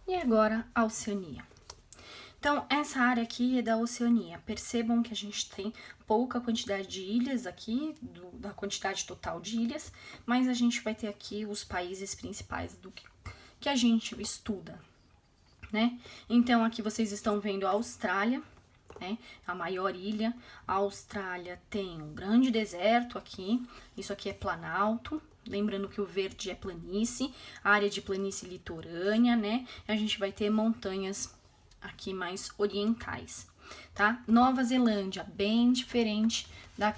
E agora a Oceania. Então, essa área aqui é da Oceania. Percebam que a gente tem pouca quantidade de ilhas aqui, da quantidade total de ilhas, mas a gente vai ter aqui os países principais do que a gente estuda, né? Então, aqui vocês estão vendo a Austrália, né? A maior ilha. A Austrália tem um grande deserto aqui, isso aqui é planalto. Lembrando que o verde é planície, área de planície litorânea, né? A gente vai ter montanhas aqui mais orientais, tá? Nova Zelândia, bem diferente da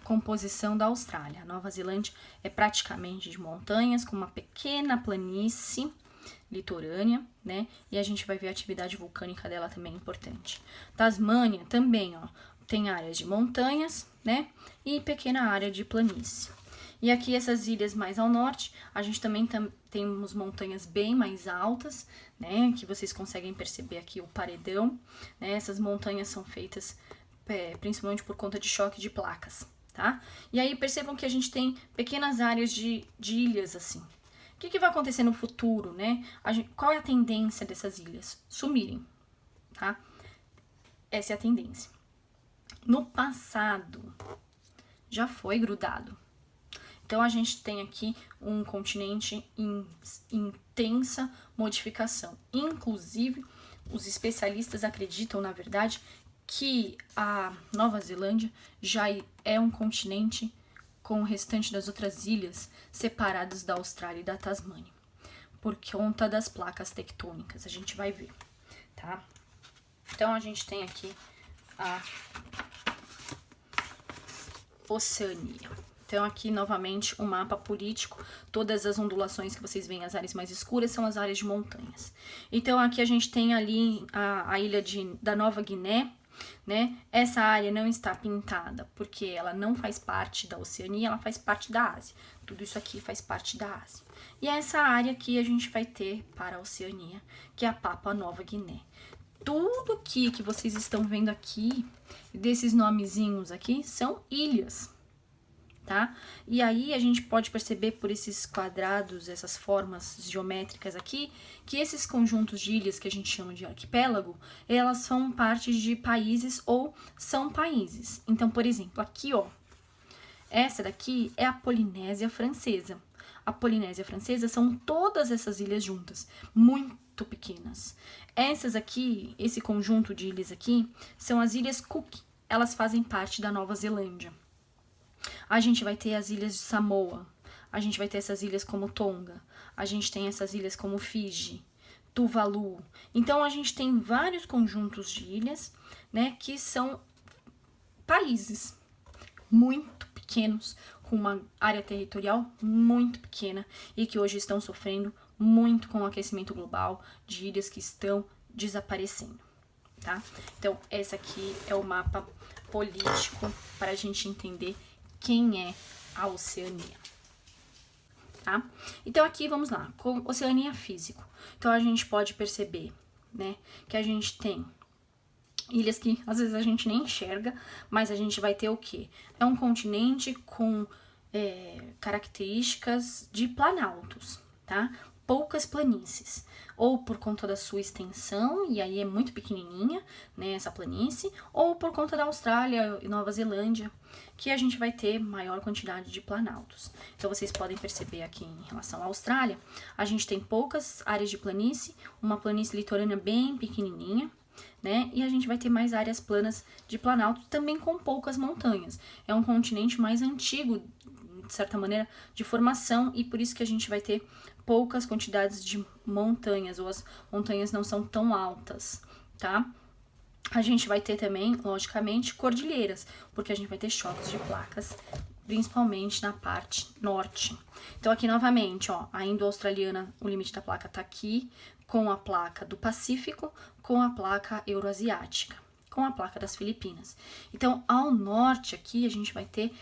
composição da Austrália. A Nova Zelândia é praticamente de montanhas, com uma pequena planície litorânea, né? E a gente vai ver a atividade vulcânica dela também importante. Tasmânia também, ó, tem áreas de montanhas, né? E pequena área de planície. E aqui essas ilhas mais ao norte, a gente também temos montanhas bem mais altas, né? Que vocês conseguem perceber aqui o paredão, né? Essas montanhas são feitas principalmente por conta de choque de placas, tá? E aí percebam que a gente tem pequenas áreas de ilhas assim. O que vai acontecer no futuro, né? Qual é a tendência dessas ilhas? Sumirem, tá? Essa é a tendência. No passado, já foi grudado. Então, a gente tem aqui um continente em intensa modificação. Inclusive, os especialistas acreditam, na verdade, que a Nova Zelândia já é um continente com o restante das outras ilhas separadas da Austrália e da Tasmânia, por conta das placas tectônicas. A gente vai ver, tá? Então, a gente tem aqui a Oceania. Então, aqui, novamente, o mapa político, todas as ondulações que vocês veem, as áreas mais escuras, são as áreas de montanhas. Então, aqui a gente tem ali a ilha da Nova Guiné, né? Essa área não está pintada, porque ela não faz parte da Oceania, ela faz parte da Ásia. Tudo isso aqui faz parte da Ásia. E é essa área que a gente vai ter para a Oceania, que é a Papua Nova Guiné. Tudo que vocês estão vendo aqui, desses nomezinhos aqui, são ilhas, tá? E aí a gente pode perceber por esses quadrados, essas formas geométricas aqui, que esses conjuntos de ilhas que a gente chama de arquipélago, elas são parte de países ou são países. Então, por exemplo, aqui, ó, essa daqui é a Polinésia Francesa. A Polinésia Francesa são todas essas ilhas juntas, muito pequenas. Essas aqui, esse conjunto de ilhas aqui, são as Ilhas Cook. Elas fazem parte da Nova Zelândia. A gente vai ter as ilhas de Samoa, a gente vai ter essas ilhas como Tonga, a gente tem essas ilhas como Fiji, Tuvalu. Então, a gente tem vários conjuntos de ilhas, né, que são países muito pequenos, com uma área territorial muito pequena e que hoje estão sofrendo muito com o aquecimento global, de ilhas que estão desaparecendo, tá? Então, esse aqui é o mapa político para a gente entender quem é a Oceania, tá? Então, aqui, vamos lá, com Oceania físico. Então, a gente pode perceber, né, que a gente tem ilhas que às vezes a gente nem enxerga, mas a gente vai ter o quê? É um continente com características de planaltos, tá? Poucas planícies, ou por conta da sua extensão, e aí é muito pequenininha, né, essa planície, ou por conta da Austrália e Nova Zelândia, que a gente vai ter maior quantidade de planaltos. Então, vocês podem perceber aqui em relação à Austrália, a gente tem poucas áreas de planície, uma planície litorânea bem pequenininha, né? E a gente vai ter mais áreas planas de planalto, também com poucas montanhas. É um continente mais antigo, de certa maneira, de formação, e por isso que a gente vai ter poucas quantidades de montanhas, ou as montanhas não são tão altas, tá? A gente vai ter também, logicamente, cordilheiras, porque a gente vai ter choques de placas, principalmente na parte norte. Então, aqui novamente, ó, a indo-australiana, o limite da placa tá aqui, com a placa do Pacífico, com a placa euroasiática, com a placa das Filipinas. Então, ao norte aqui, a gente vai ter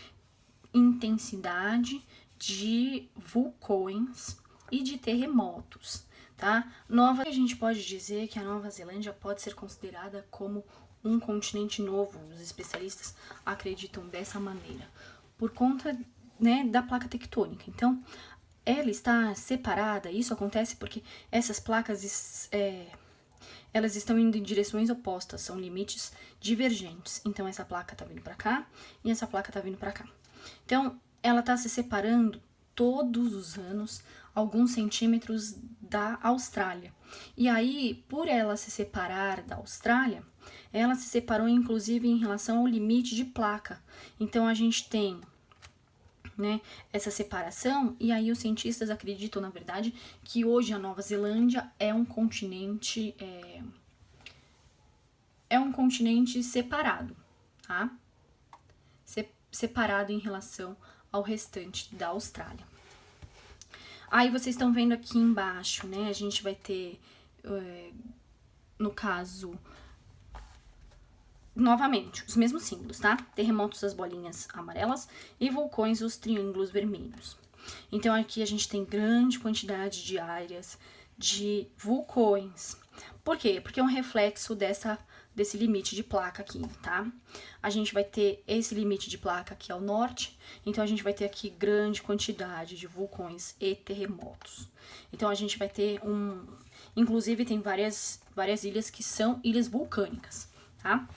intensidade de vulcões e de terremotos, tá? A gente pode dizer que a Nova Zelândia pode ser considerada como um continente novo. Os especialistas acreditam dessa maneira, por conta, né, da placa tectônica. Então, ela está separada. Isso acontece porque essas placas elas estão indo em direções opostas, são limites divergentes. Então, essa placa tá vindo para cá e essa placa tá vindo para cá. Então, ela tá se separando todos os anos, alguns centímetros da Austrália. E aí, por ela se separar da Austrália, ela se separou inclusive em relação ao limite de placa. Então, a gente tem, né, essa separação, e aí os cientistas acreditam, na verdade, que hoje a Nova Zelândia é um continente separado, tá? Separado em relação ao restante da Austrália. Aí vocês estão vendo aqui embaixo, né? A gente vai ter, no caso, novamente, os mesmos símbolos, tá? Terremotos, as bolinhas amarelas, e vulcões, os triângulos vermelhos. Então, aqui a gente tem grande quantidade de áreas de vulcões. Por quê? Porque é um reflexo desse limite de placa aqui, tá? A gente vai ter esse limite de placa aqui ao norte, então a gente vai ter aqui grande quantidade de vulcões e terremotos. Então, a gente vai ter inclusive, tem várias ilhas que são ilhas vulcânicas, tá?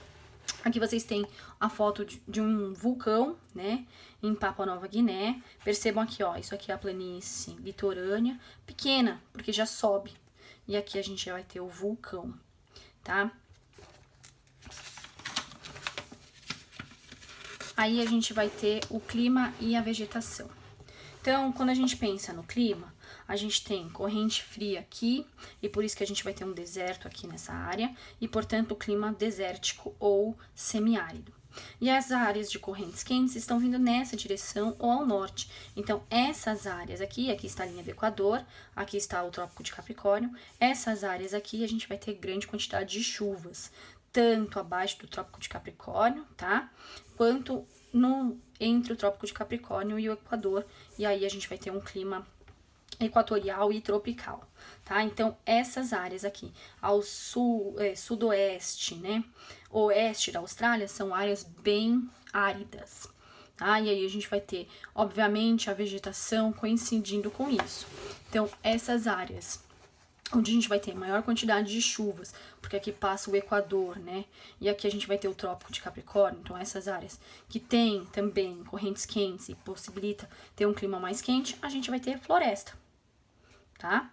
Aqui vocês têm a foto de um vulcão, né, em Papua Nova Guiné. Percebam aqui, ó, isso aqui é a planície litorânea, pequena, porque já sobe. E aqui a gente já vai ter o vulcão, tá? Aí a gente vai ter o clima e a vegetação. Então, quando a gente pensa no clima, a gente tem corrente fria aqui, e por isso que a gente vai ter um deserto aqui nessa área, e portanto o clima desértico ou semiárido. E as áreas de correntes quentes estão vindo nessa direção ou ao norte. Então, essas áreas aqui está a linha do Equador, aqui está o Trópico de Capricórnio, essas áreas aqui a gente vai ter grande quantidade de chuvas, tanto abaixo do Trópico de Capricórnio, tá? Quanto entre o Trópico de Capricórnio e o Equador, e aí a gente vai ter um clima equatorial e tropical, tá? Então, essas áreas aqui, ao sudoeste, né, oeste da Austrália, são áreas bem áridas, tá? E aí a gente vai ter, obviamente, a vegetação coincidindo com isso. Então, essas áreas onde a gente vai ter maior quantidade de chuvas, porque aqui passa o Equador, né? E aqui a gente vai ter o Trópico de Capricórnio, então essas áreas que tem também correntes quentes e possibilita ter um clima mais quente, a gente vai ter floresta, tá?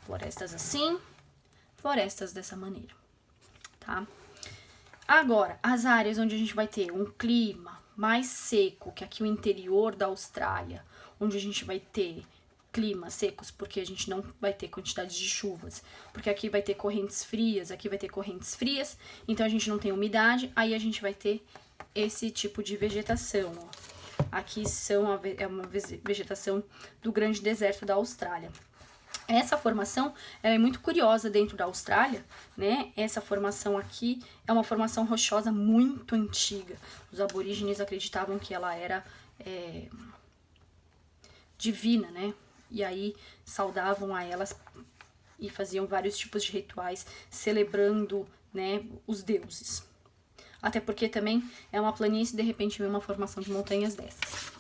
Florestas assim, florestas dessa maneira, tá? Agora, as áreas onde a gente vai ter um clima mais seco, que aqui o interior da Austrália, onde a gente vai ter climas secos, porque a gente não vai ter quantidade de chuvas, porque aqui vai ter correntes frias, aqui vai ter correntes frias, então a gente não tem umidade, aí a gente vai ter esse tipo de vegetação, ó. Aqui é uma vegetação do grande deserto da Austrália. Essa formação ela é muito curiosa dentro da Austrália, né? Essa formação aqui é uma formação rochosa muito antiga. Os aborígenes acreditavam que ela era divina, né? E aí saudavam a elas e faziam vários tipos de rituais celebrando, né, os deuses. Até porque também é uma planície, de repente vem uma formação de montanhas dessas.